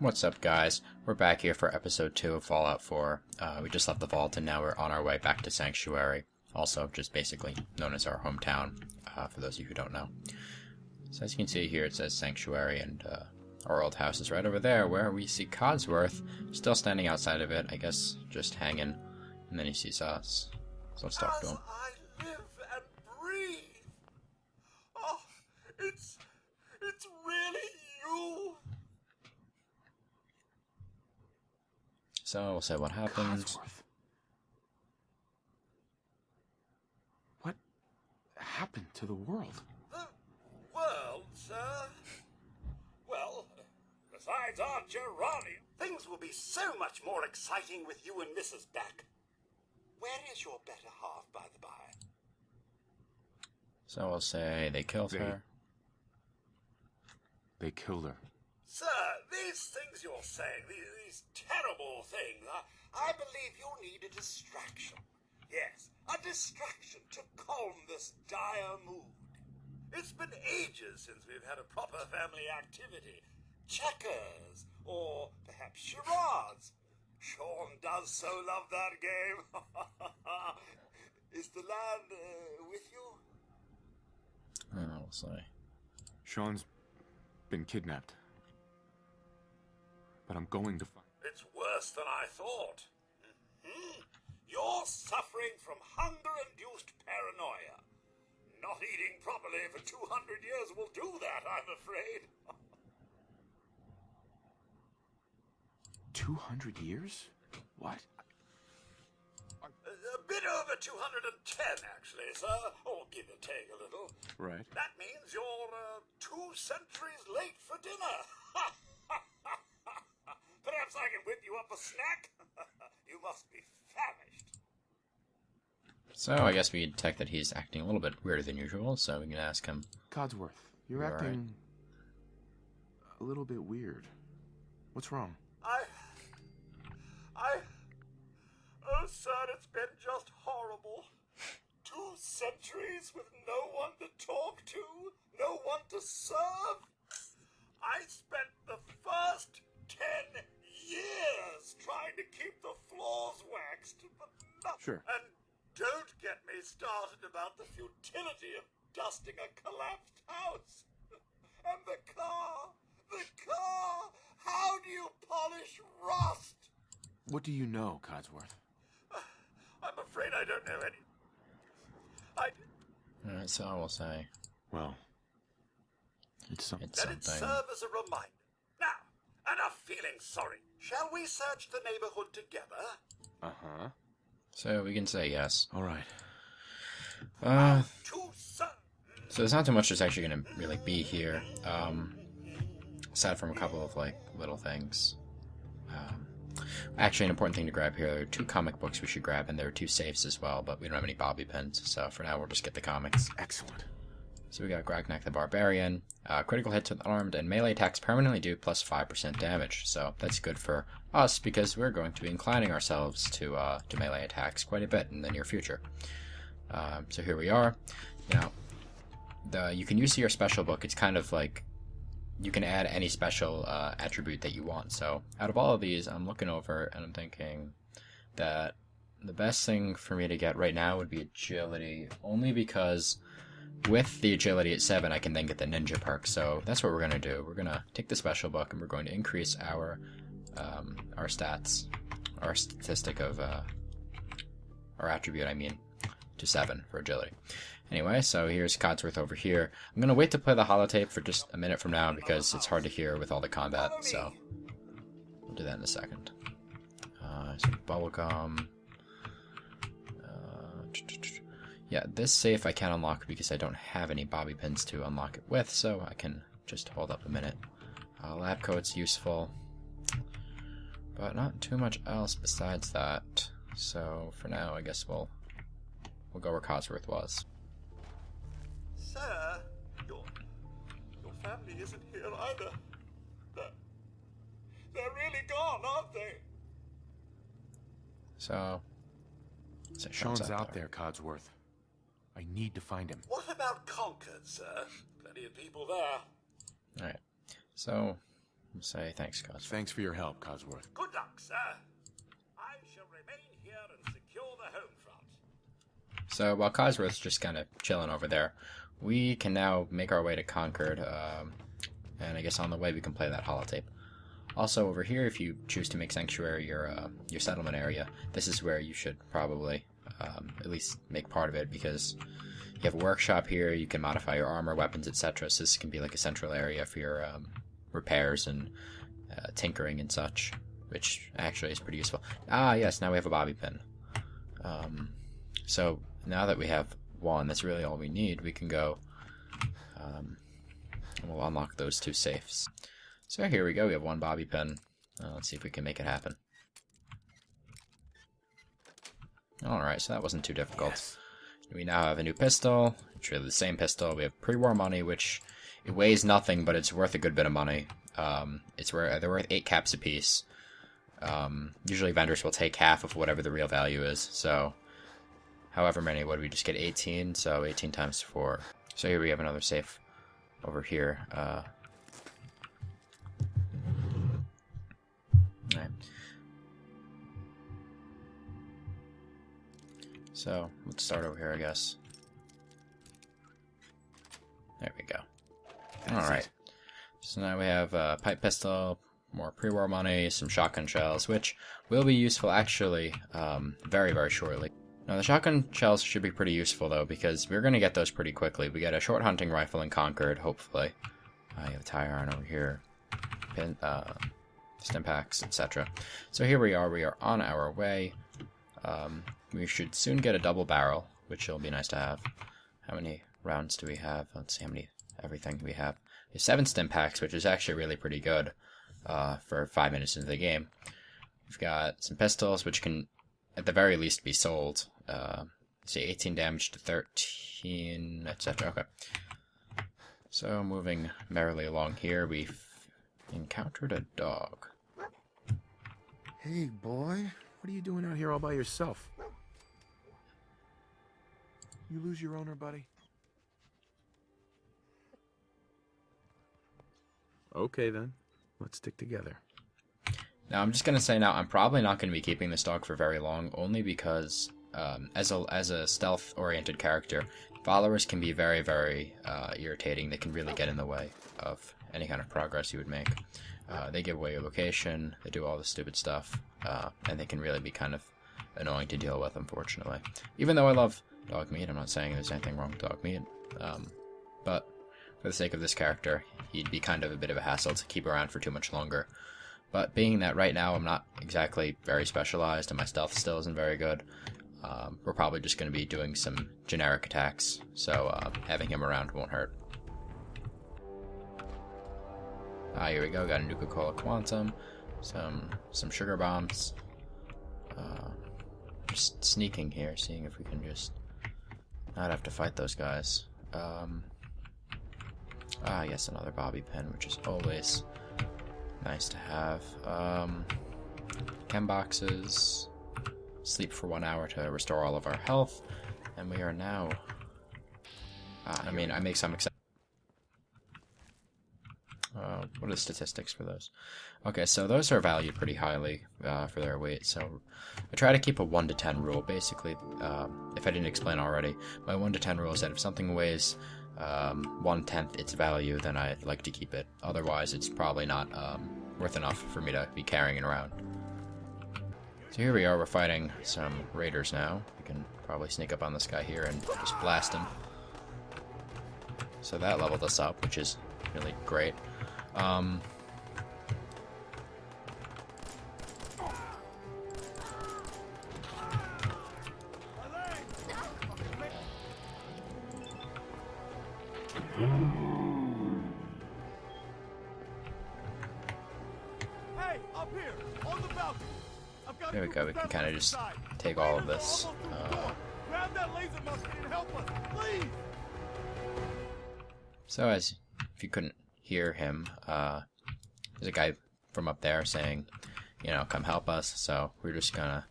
What's up, guys? We're back here for episode 2 of Fallout 4. We just left the vault and now we're on our way back to Sanctuary. Also, just basically known as our hometown, for those of you who don't know. So as you can see here, it says Sanctuary, and our old house is right over there, where we see Codsworth still standing outside of it, I guess just hanging, and then he sees us. So let's talk to him. I live and breathe. Oh, it's really you. So we'll say what happened. Codsworth. What happened to the world? The world, sir? Well, besides Aunt Gerania, things will be so much more exciting with you and Mrs. back. Where is your better half, by the by? So we'll say they killed her. They killed her. Sir, these things you're saying, these terrible things, I believe you need a distraction. Yes, a distraction to calm this dire mood. It's been ages since we've had a proper family activity. Checkers, or perhaps charades. Sean does so love that game. Is the lad with you? We'll say. Sean's been kidnapped. But I'm going to find... It's worse than I thought. You're suffering from hunger-induced paranoia. Not eating properly for 200 years will do that, I'm afraid. 200 years? What? A bit over 210, actually, sir. Or give or take a little. Right. That means you're 2 centuries late for dinner. Perhaps I can whip you up a snack? You must be famished. So I guess we detect that he's acting a little bit weirder than usual, so we can ask him. Codsworth, you're You acting a little bit weird. What's wrong? Oh, sir, it's been just horrible. 2 centuries with no one to talk to, no one to serve. I spent the first 10 years trying to keep the floors waxed, but nothing. Sure. And don't get me started about the futility of dusting a collapsed house. And the car! How do you polish rust? What do you know, Codsworth? I'm afraid I don't know any. Alright, so I will say. Well, it's something. It's Let it something. serve as a reminder. Now, enough feeling sorry. Shall we search the neighborhood together? Uh-huh. So we can say yes. All right. Too soon. So there's not too much that's actually going to really be here, aside from a couple of, like, little things. Actually, an important thing to grab here, there are 2 comic books we should grab, and there are 2 safes as well, but we don't have any bobby pins, so for now we'll just get the comics. Excellent. So we got Gragnak the Barbarian. Critical hits with armed and melee attacks permanently do plus 5% damage, so that's good for us, because we're going to be inclining ourselves to melee attacks quite a bit in the near future. So here we are. Now, you can use your special book. It's kind of like you can add any special attribute that you want. So out of all of these, I'm looking over and I'm thinking that the best thing for me to get right now would be agility, only because with the agility at 7, I can then get the ninja perk. So that's what we're going to do. We're going to take the special book and we're going to increase our stats, our statistic of our attribute, I mean, to 7 for agility. Anyway, so here's Codsworth over here. I'm going to wait to play the holotape for just a minute from now because it's hard to hear with all the combat, so we'll do that in a second. So bubblegum. Yeah, this safe I can't unlock because I don't have any bobby pins to unlock it with, so I can just hold up a minute. Lab coat's useful, but not too much else besides that. So for now, I guess we'll go where Codsworth was. Sir, your family isn't here either. They're really gone, aren't they? So Sean's out there, Codsworth. I need to find him. What about Concord, sir? Plenty of people there. Alright, so We'll say thanks, Codsworth. Thanks for your help, Codsworth. Good luck, sir. I shall remain here and secure the home front. So while Codsworth's just kind of chilling over there, we can now make our way to Concord, and I guess on the way we can play that holotape. Also over here, if you choose to make Sanctuary your settlement area, this is where you should probably at least make part of it, because you have a workshop here, you can modify your armor, weapons, etc. So this can be like a central area for your repairs and tinkering and such, which actually is pretty useful. Ah, yes, now we have a bobby pin. So now that we have one, that's really all we need. We can go, and we'll unlock those two safes. So here we go, we have one bobby pin. Let's see if we can make it happen. Alright, so that wasn't too difficult. Yes. We now have a new pistol. It's really the same pistol. We have pre-war money, which it weighs nothing, but it's worth a good bit of money. They're worth 8 caps apiece. Usually vendors will take half of whatever the real value is. So, however many, what did we just get? 18? So 18 times 4. So here we have another safe over here. Alright. So, let's start over here, I guess. There we go. Alright. So now we have a pipe pistol, more pre-war money, some shotgun shells, which will be useful actually very, very shortly. Now the shotgun shells should be pretty useful though, because we're going to get those pretty quickly. We get a short hunting rifle in Concord, hopefully. You have a tire iron over here, stim packs, etc. So here we are on our way. We should soon get a double barrel, which will be nice to have. How many rounds do we have? Let's see how many, everything we have. We have 7 stim packs, which is actually really pretty good for 5 minutes into the game. We've got some pistols, which can, at the very least, be sold. Let's see, 18 damage to 13, etc. Okay. So, moving merrily along here, we've encountered a dog. Hey, boy. What are you doing out here all by yourself? You lose your owner, buddy? Okay, then. Let's stick together. Now, I'm just going to say now, I'm probably not going to be keeping this dog for very long, only because, as a stealth-oriented character, followers can be very, very irritating. They can really get in the way of any kind of progress you would make. They give away your location, they do all this stupid stuff, and they can really be kind of annoying to deal with, unfortunately. Even though I love dog meat, I'm not saying there's anything wrong with dog meat, but for the sake of this character, he'd be kind of a bit of a hassle to keep around for too much longer. But being that right now I'm not exactly very specialized and my stealth still isn't very good, we're probably just going to be doing some generic attacks, so having him around won't hurt. Here we go, got a Nuka-Cola Quantum, some sugar bombs. Just sneaking here, seeing if we can just not have to fight those guys. Yes, another bobby pin, which is always nice to have. Chem boxes. Sleep for 1 hour to restore all of our health. And we are now... I make some exceptions. What are the statistics for those? Okay, so those are valued pretty highly for their weight, so I try to keep a 1 to 10 rule. Basically, if I didn't explain already, my 1 to 10 rule is that if something weighs 1/10 its value, then I'd like to keep it. Otherwise, it's probably not worth enough for me to be carrying it around. So here we are, we're fighting some raiders now. We can probably sneak up on this guy here and just blast him. So that leveled us up, which is really great. Hey, up here, on the balcony. There we go, we can kind of just take all of this. Grab that laser musket and help us, please. So if you couldn't hear him, there's a guy from up there saying, you know, come help us, so we're just gonna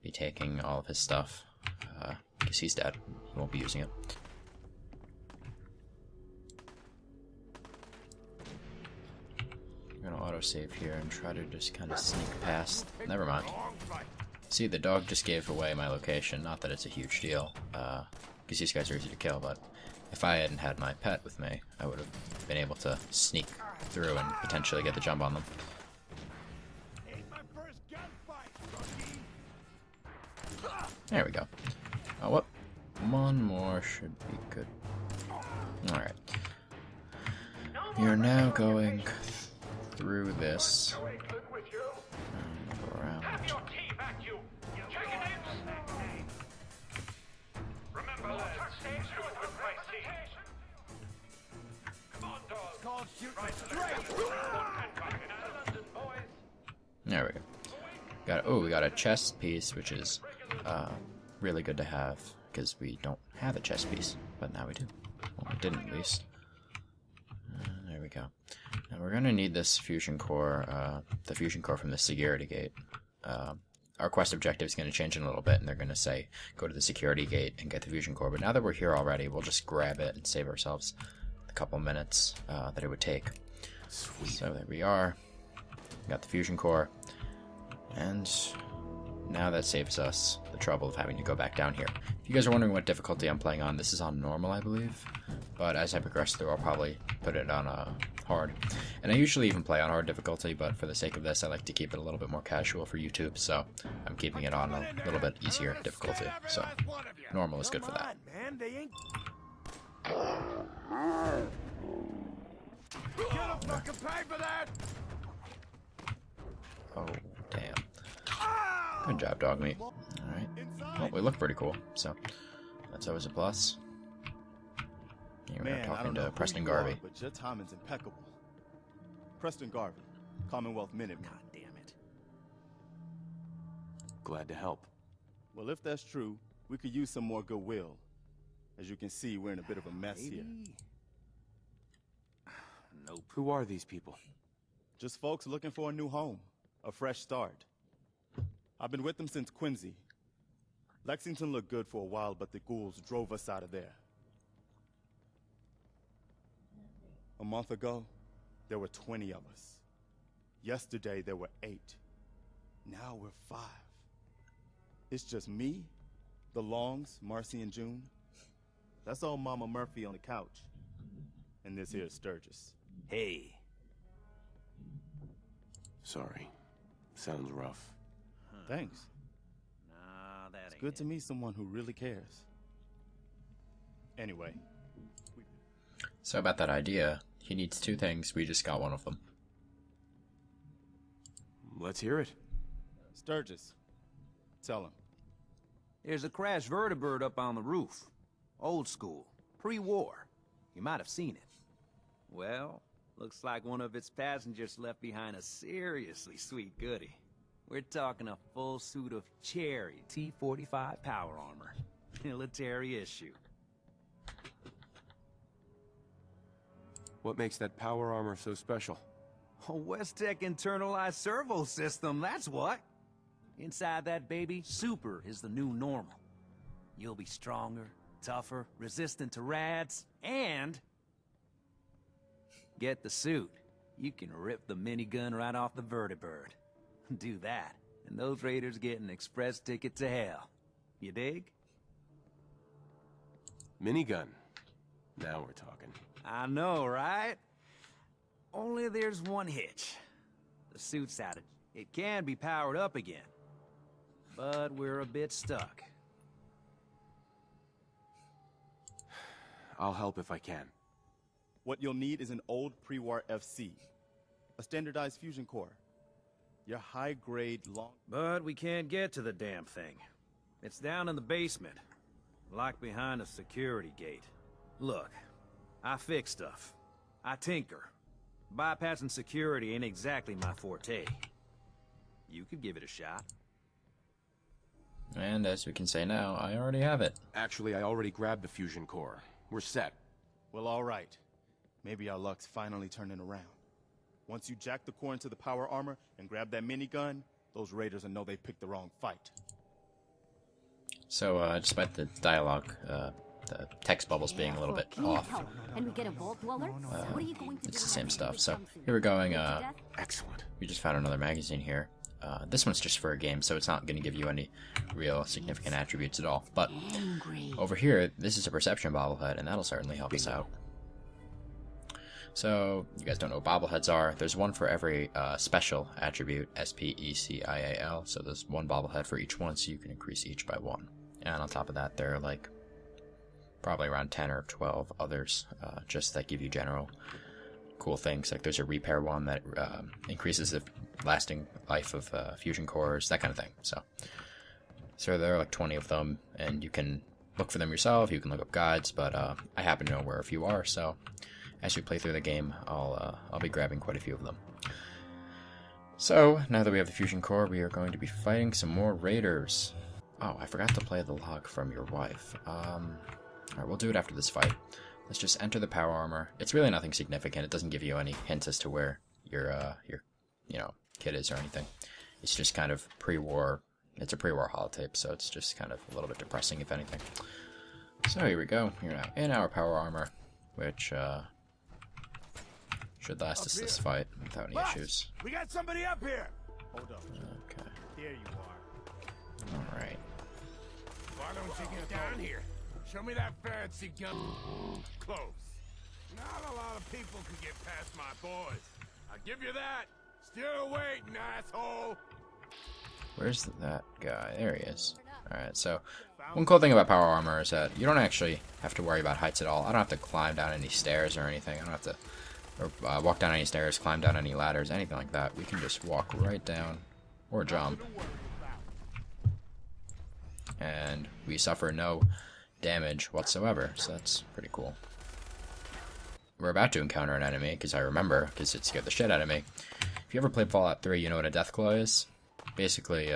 be taking all of his stuff, because he's dead, he won't be using it. I'm gonna autosave here and try to just kind of sneak past. Never mind. See, the dog just gave away my location. Not that it's a huge deal, because these guys are easy to kill, but if I hadn't had my pet with me, I would have been able to sneak through and potentially get the jump on them. There we go. Oh, what? One more should be good. Alright. We are now going through this. And around. There we go. We got a chest piece, which is really good to have, because we don't have a chest piece, but now we do. Well, we didn't, at least. There we go. Now we're going to need this fusion core, the fusion core from the security gate. Our quest objective is going to change in a little bit, and they're going to say, go to the security gate and get the fusion core. But now that we're here already, we'll just grab it and save ourselves a couple minutes that it would take. Sweet. So there we are. We got the fusion core. And now that saves us the trouble of having to go back down here. If you guys are wondering what difficulty I'm playing on, this is on normal, I believe. But as I progress through, I'll probably put it on hard. And I usually even play on hard difficulty, but for the sake of this, I like to keep it a little bit more casual for YouTube, so I'm keeping it on a little bit easier difficulty. So normal is good for that. Oh, damn. Good job, dog meat. Alright. Well, we look pretty cool, so that's always a plus. Here we are talking to Preston Garvey. But your timing's impeccable. Preston Garvey, Commonwealth Minuteman. God damn it. Glad to help. Well, if that's true, we could use some more goodwill. As you can see, we're in a bit of a mess here. Nope. Who are these people? Just folks looking for a new home, a fresh start. I've been with them since Quincy. Lexington looked good for a while, but the ghouls drove us out of there. A month ago, there were 20 of us. Yesterday, there were 8. Now we're 5. It's just me, the Longs, Marcy and June. That's old Mama Murphy on the couch. And this here is Sturgis. Hey. Sorry. Sounds rough. Thanks. Nah, that It's ain't good to meet someone who really cares. Anyway. So about that idea, he needs 2 things. We just got one of them. Let's hear it. Sturgis. Tell him. There's a crashed vertibird up on the roof. Old school. Pre-war. You might have seen it. Well, looks like one of its passengers left behind a seriously sweet goodie. We're talking a full suit of cherry T-45 power armor. Military issue. What makes that power armor so special? A Westech internalized servo system, that's what. Inside that baby, super is the new normal. You'll be stronger, tougher, resistant to rads, and... get the suit. You can rip the minigun right off the vertibird. Do that, and those raiders get an express ticket to hell. You dig? Minigun. Now we're talking. I know, right? Only there's one hitch. The suit's out of... It can be powered up again. But we're a bit stuck. I'll help if I can. What you'll need is an old pre-war FC. A standardized fusion core. Your high-grade long... But we can't get to the damn thing. It's down in the basement. Locked behind a security gate. Look, I fix stuff. I tinker. Bypassing security ain't exactly my forte. You could give it a shot. And as we can say now, I already have it. Actually, I already grabbed the fusion core. We're set. Well, all right. Maybe our luck's finally turning around. Once you jack the core into the power armor and grab that minigun, those raiders will know they picked the wrong fight. So, despite the dialogue the text bubbles being a little bit off. And we get a vault dweller? What are you going to It's do the same if stuff. he So comes here we're going. Excellent. We just found another magazine here. This one's just for a game, so it's not going to give you any real significant attributes at all. But angry? over here, this is a perception bobblehead, and that'll certainly help us out. So, you guys don't know what bobbleheads are. There's one for every special attribute, S-P-E-C-I-A-L. So there's one bobblehead for each one, so you can increase each by one. And on top of that, there are like probably around 10 or 12 others, just that give you general cool things. Like there's a repair one that increases the lasting life of fusion cores, that kind of thing. So there are like 20 of them, and you can look for them yourself. You can look up guides, but I happen to know where a few are. So as we play through the game, I'll be grabbing quite a few of them. So now that we have the fusion core, we are going to be fighting some more raiders. Oh, I forgot to play the log from your wife. Alright, we'll do it after this fight. Let's just enter the power armor. It's really nothing significant. It doesn't give you any hints as to where your kid is or anything. It's just kind of pre-war. It's a pre-war holotape, so it's just kind of a little bit depressing, if anything. So here we go. We're now in our power armor, which should last us this fight without any issues. We got somebody up here. Hold up. Okay. There you are. All right. Why don't you get down here? Show me that fancy gun. Close. Not a lot of people can get past my boys. I'll give you that. Still waiting, asshole. Where's that guy? There he is. Alright, so one cool thing about power armor is that you don't actually have to worry about heights at all. I don't have to climb down any stairs or anything. I don't have to walk down any stairs, climb down any ladders, anything like that. We can just walk right down or jump. And we suffer no damage whatsoever, so that's pretty cool. We're about to encounter an enemy, because I remember, because it scared the shit out of me. If you ever played Fallout 3, you know what a Deathclaw is? Basically,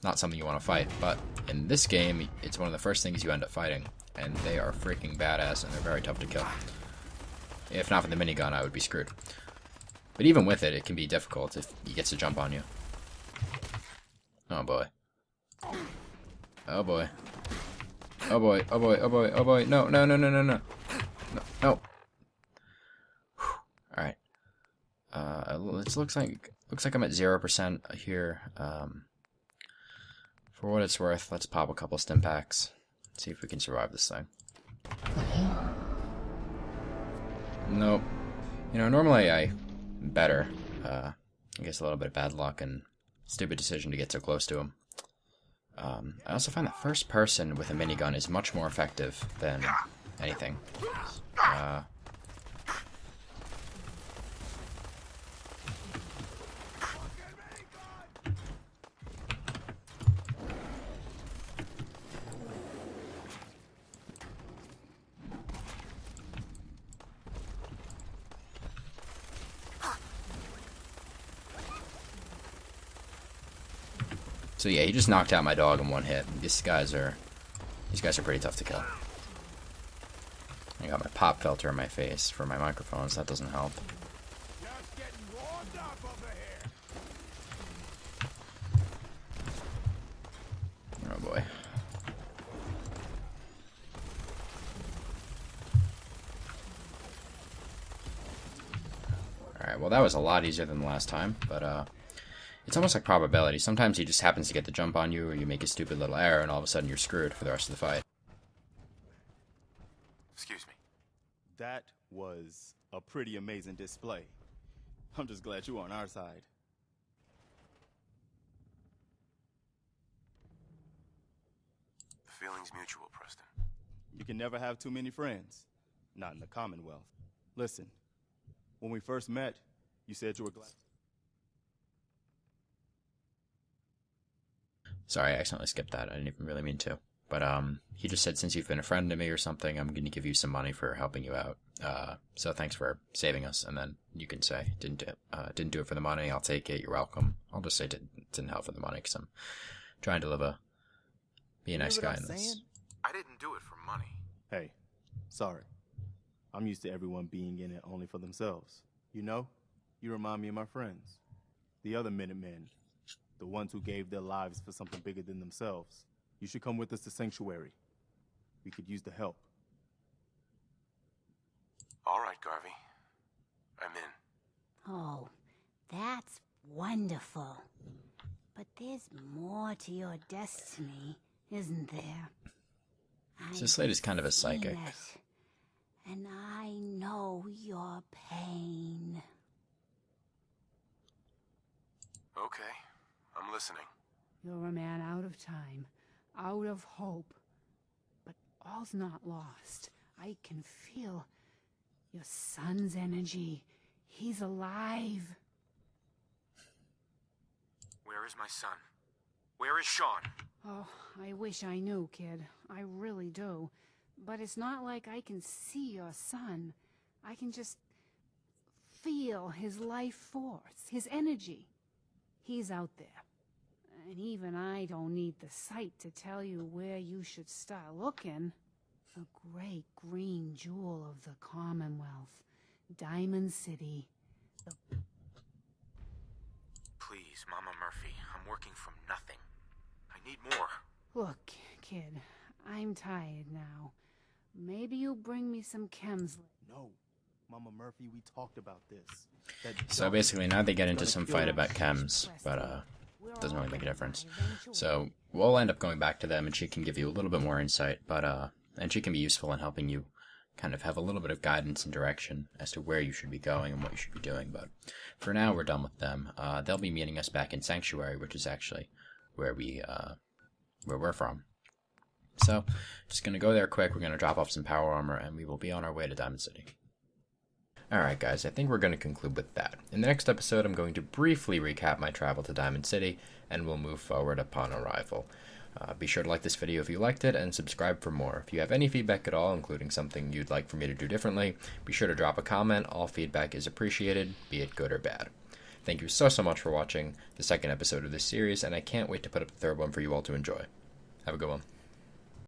not something you want to fight, but in this game, it's one of the first things you end up fighting, and they are freaking badass, and they're very tough to kill. If not for the minigun, I would be screwed. But even with it, it can be difficult if he gets to jump on you. Oh boy. Oh boy. Oh boy, oh boy, oh boy, oh boy. No, no, no, no, no, no. No, no. Alright. It looks like I'm at 0% here. For what it's worth, let's pop a couple stim packs. See if we can survive this thing. Nope. You know, normally I'm better. I guess a little bit of bad luck and stupid decision to get so close to him. I also find that first person with a minigun is much more effective than anything. So yeah, he just knocked out my dog in one hit. These guys are pretty tough to kill. I got my pop filter in my face for my microphones. That doesn't help. Just getting warmed up over here. Oh boy. Alright, well that was a lot easier than the last time, but it's almost like probability. Sometimes he just happens to get the jump on you, or you make a stupid little error, and all of a sudden you're screwed for the rest of the fight. Excuse me. That was a pretty amazing display. I'm just glad you were on our side. The feeling's mutual, Preston. You can never have too many friends. Not in the Commonwealth. Listen, when we first met, you said you were glad. Sorry, I accidentally skipped that. I didn't even really mean to. But he just said, since you've been a friend to me or something, I'm going to give you some money for helping you out. So thanks for saving us. And then you can say, didn't do it for the money. I'll take it. You're welcome. I'll just say didn't help for the money because I'm trying to be a nice guy in this. I didn't do it for money. Hey, sorry. I'm used to everyone being in it only for themselves. You know, you remind me of my friends. The other Minutemen. The ones who gave their lives for something bigger than themselves. You should come with us to Sanctuary. We could use the help. All right, Garvey. I'm in. Oh, that's wonderful. But there's more to your destiny, isn't there? So Slade is kind of a psychic. Seen it, and I know your pain. Okay, I'm listening. You're a man out of time, out of hope. But all's not lost. I can feel your son's energy. He's alive. Where is my son? Where is Sean? Oh, I wish I knew, kid. I really do. But it's not like I can see your son. I can just feel his life force, his energy. He's out there. And even I don't need the sight to tell you where you should start looking. The great green jewel of the Commonwealth. Diamond City. Please, Mama Murphy. I'm working from nothing. I need more. Look, kid, I'm tired now. Maybe you bring me some chems. No, Mama Murphy, we talked about this. So basically now they get into some fight about chems, but doesn't really make a difference. So we'll end up going back to them and she can give you a little bit more insight, but and she can be useful in helping you kind of have a little bit of guidance and direction as to where you should be going and what you should be doing. But for now, we're done with them. They'll be meeting us back in Sanctuary, which is actually where we're from. So, just gonna go there quick. We're gonna drop off some power armor, and we will be on our way to Diamond City. Alright guys, I think we're going to conclude with that. In the next episode, I'm going to briefly recap my travel to Diamond City, and we'll move forward upon arrival. Be sure to like this video if you liked it, and subscribe for more. If you have any feedback at all, including something you'd like for me to do differently, be sure to drop a comment. All feedback is appreciated, be it good or bad. Thank you so much for watching the second episode of this series, and I can't wait to put up the third one for you all to enjoy. Have a good one.